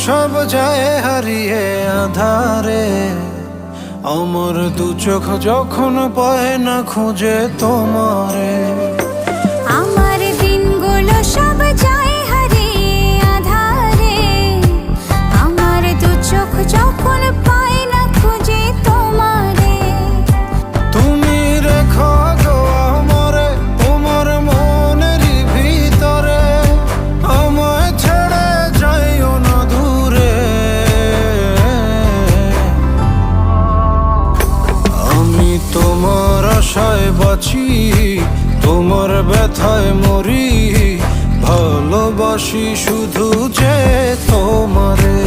সব যায় হারিয়ে আধারে, আমার দু চোখ যখন পায় না খুঁজে তোমারে। আমার দিনগুলো সব যায় হারিয়ে আধারে, আমার দু চোখ যখন পায় না খুঁজে তোমারে। তুমি রেখো গো আমারে তোমার মনের ভিতরে, আমায় ছেড়ে যাইও না দূরে। আমি তোমার আশায় বাঁচি, তোমার ব্যথায় মরি, ভালোবাসি শুধু যে তোমারে।